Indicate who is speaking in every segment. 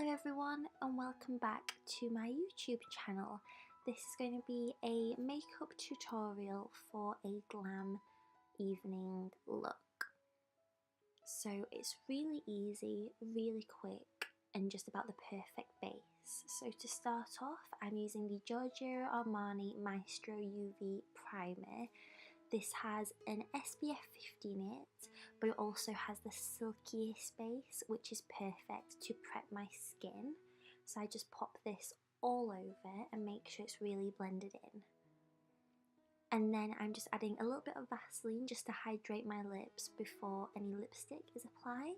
Speaker 1: Hello everyone and welcome back to my YouTube channel. This is going to be a makeup tutorial for a glam evening look. So it's really easy, really quick and just about the perfect base. So to start off, I'm using the Giorgio Armani Maestro UV Primer. This has an SPF 50 in it, but it also has the silkiest base, which is perfect to prep my skin. So I just pop this all over and make sure it's really blended in. And then I'm just adding a little bit of Vaseline just to hydrate my lips before any lipstick is applied.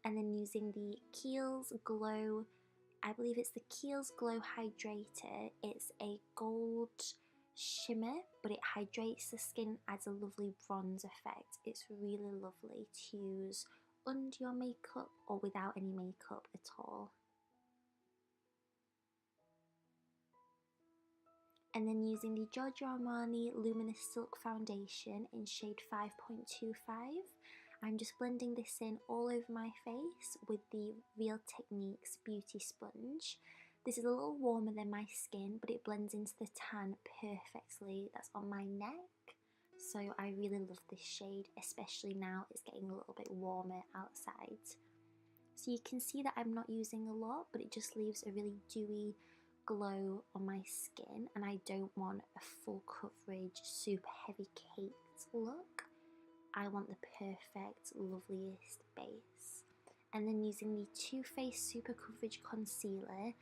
Speaker 1: And then using the Kiehl's Glow, I believe it's the Kiehl's Glow Hydrator. It's a gold shimmer, but it hydrates the skin, adds a lovely bronze effect. It's really lovely to use under your makeup or without any makeup at all. And then using the Giorgio Armani Luminous Silk Foundation in shade 5.25, I'm just blending this in all over my face with the Real Techniques Beauty Sponge. This is a little warmer than my skin, but it blends into the tan perfectly that's on my neck. So I really love this shade, especially now it's getting a little bit warmer outside. So you can see that I'm not using a lot, but it just leaves a really dewy glow on my skin, and I don't want a full coverage, super heavy caked look. I want the perfect, loveliest base. And then using the Too Faced Super Coverage Concealer,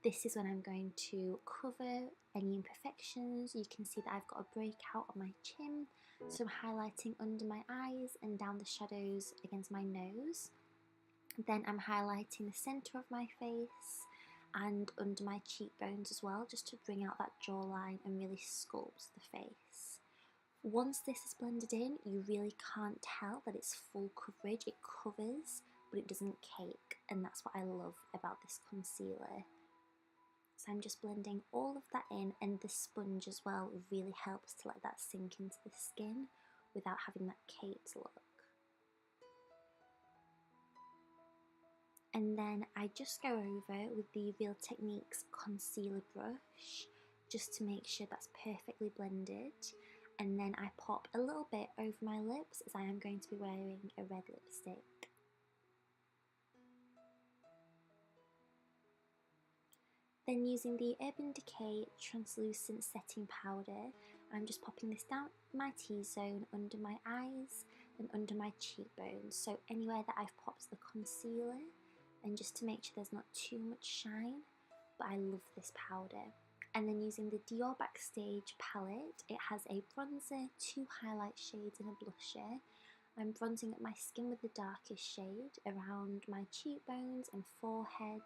Speaker 1: this is when I'm going to cover any imperfections. You can see that I've got a breakout on my chin, so I'm highlighting under my eyes and down the shadows against my nose. Then I'm highlighting the centre of my face and under my cheekbones as well, just to bring out that jawline and really sculpt the face. Once this is blended in, you really can't tell that it's full coverage. It covers, but it doesn't cake, and that's what I love about this concealer. So I'm just blending all of that in, and the sponge as well really helps to let that sink into the skin without having that caked look. And then I just go over with the Real Techniques concealer brush just to make sure that's perfectly blended. And then I pop a little bit over my lips as I am going to be wearing a red lipstick. Then using the Urban Decay Translucent Setting Powder, I'm just popping this down my T-zone, under my eyes and under my cheekbones. So anywhere that I've popped the concealer, and just to make sure there's not too much shine, but I love this powder. And then using the Dior Backstage palette, it has a bronzer, 2 highlight shades and a blusher. I'm bronzing up my skin with the darkest shade around my cheekbones and forehead,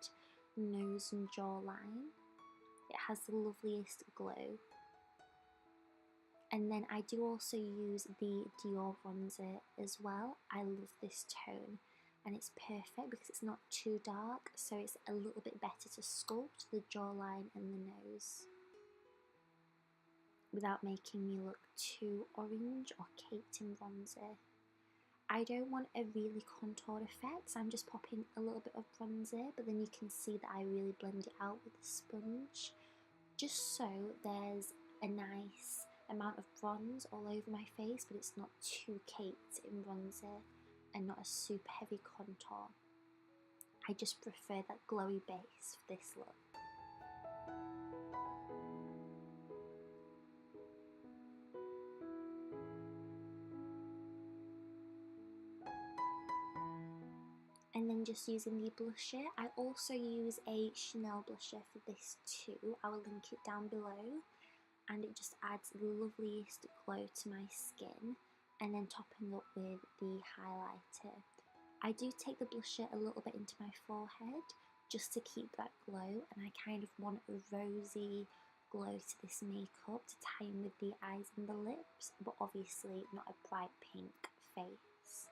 Speaker 1: nose and jawline. It has the loveliest glow. And then I do also use the Dior bronzer as well. I love this tone, and it's perfect because it's not too dark, so it's a little bit better to sculpt the jawline and the nose without making me look too orange or caked in bronzer. I don't want a really contoured effect, so I'm just popping a little bit of bronzer, but then you can see that I really blend it out with the sponge, just so there's a nice amount of bronze all over my face, but it's not too caked in bronzer and not a super heavy contour. I just prefer that glowy base for this look. And then just using the blusher, I also use a Chanel blusher for this too. I will link it down below, and it just adds the loveliest glow to my skin, and then topping up with the highlighter. I do take the blusher a little bit into my forehead just to keep that glow, and I kind of want a rosy glow to this makeup to tie in with the eyes and the lips, but obviously not a bright pink face.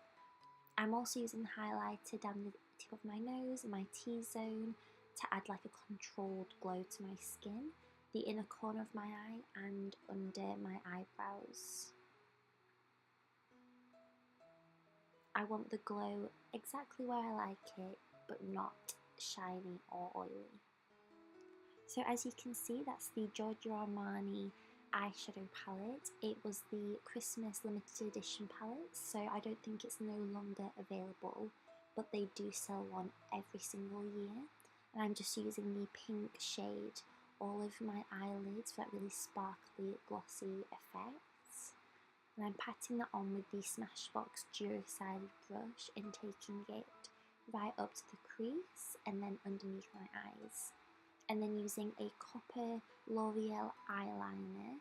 Speaker 1: I'm also using the highlighter down the tip of my nose and my T-zone to add like a controlled glow to my skin, the inner corner of my eye and under my eyebrows. I want the glow exactly where I like it, but not shiny or oily. So as you can see, that's the Giorgio Armani eyeshadow palette. It was the Christmas limited edition palette, so I don't think it's no longer available, but they do sell one every single year. And I'm just using the pink shade all over my eyelids for that really sparkly, glossy effect. And I'm patting that on with the Smashbox dual-sided brush and taking it right up to the crease and then underneath my eyes. And then using a copper L'Oreal eyeliner,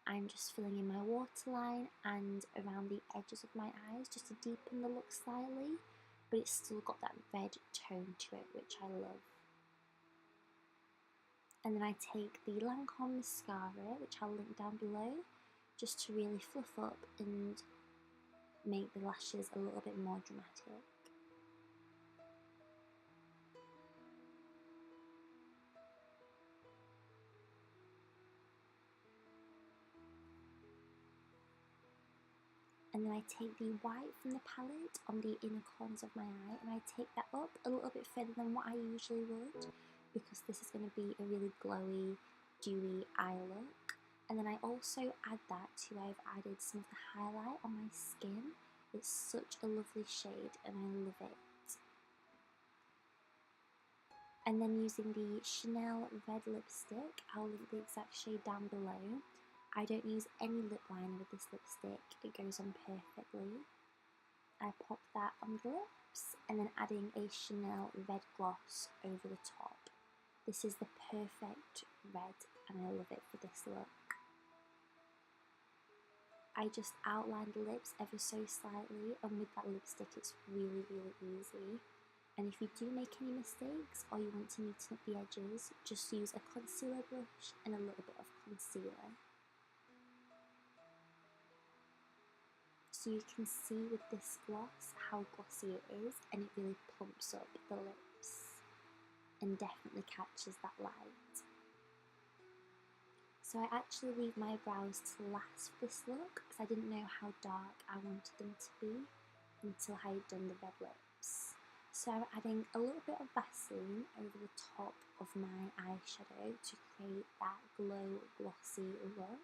Speaker 1: I'm just filling in my waterline and around the edges of my eyes just to deepen the look slightly, but it's still got that red tone to it, which I love. And then I take the Lancome mascara, which I'll link down below, just to really fluff up and make the lashes a little bit more dramatic. And then I take the white from the palette on the inner corners of my eye and I take that up a little bit further than what I usually would, because this is going to be a really glowy, dewy eye look. And then I also add that to where I've added some of the highlight on my skin. It's such a lovely shade and I love it. And then using the Chanel red lipstick, I'll link the exact shade down below. I don't use any lip liner with this lipstick, it goes on perfectly. I pop that on the lips and then adding a Chanel red gloss over the top. This is the perfect red and I love it for this look. I just outline the lips ever so slightly, and with that lipstick it's really easy. And if you do make any mistakes or you want to neaten up the edges, just use a concealer brush and a little bit of concealer. So you can see with this gloss how glossy it is, and it really plumps up the lips and definitely catches that light. So I actually leave my brows to last for this look because I didn't know how dark I wanted them to be until I had done the red lips. So I'm adding a little bit of Vaseline over the top of my eyeshadow to create that glow glossy look.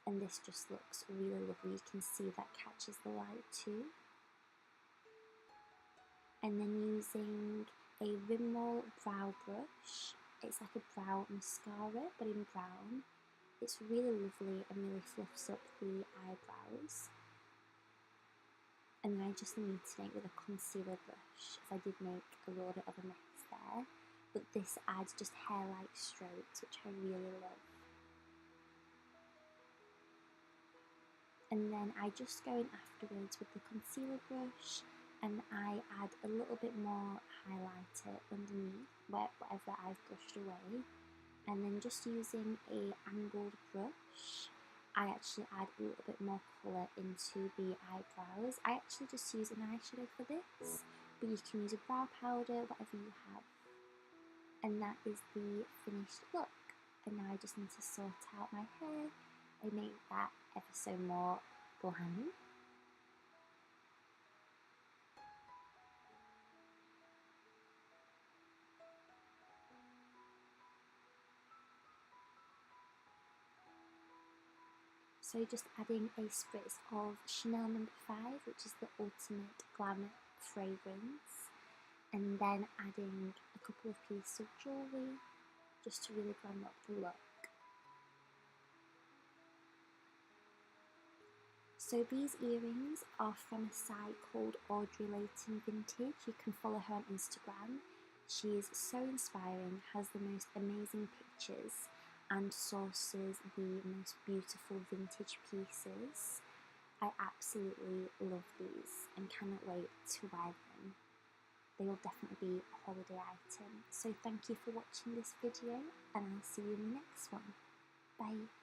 Speaker 1: And this just looks really lovely, you can see that catches the light too. And then using a Rimmel brow brush, it's like a brow mascara but in brown. It's really lovely and really fluffs up the eyebrows. And then I just neaten it with a concealer brush, as I did make a little bit of a mess there. But this adds just hair-like strokes, which I really love. And then I just go in afterwards with the concealer brush and I add a little bit more highlighter underneath whatever I've brushed away. And then just using a angled brush, I actually add a little bit more colour into the eyebrows. I actually just use an eyeshadow for this, but you can use a brow powder, whatever you have. And that is the finished look. And now I just need to sort out my hair and make that ever so more glam. So just adding a spritz of Chanel No. 5, which is the ultimate glam fragrance, and then adding a couple of pieces of jewellery just to really glam up the look. So these earrings are from a site called Audrey Layton Vintage. You can follow her on Instagram. She is so inspiring, has the most amazing pictures and sources the most beautiful vintage pieces. I absolutely love these and cannot wait to wear them. They will definitely be a holiday item. So thank you for watching this video and I'll see you in the next one. Bye.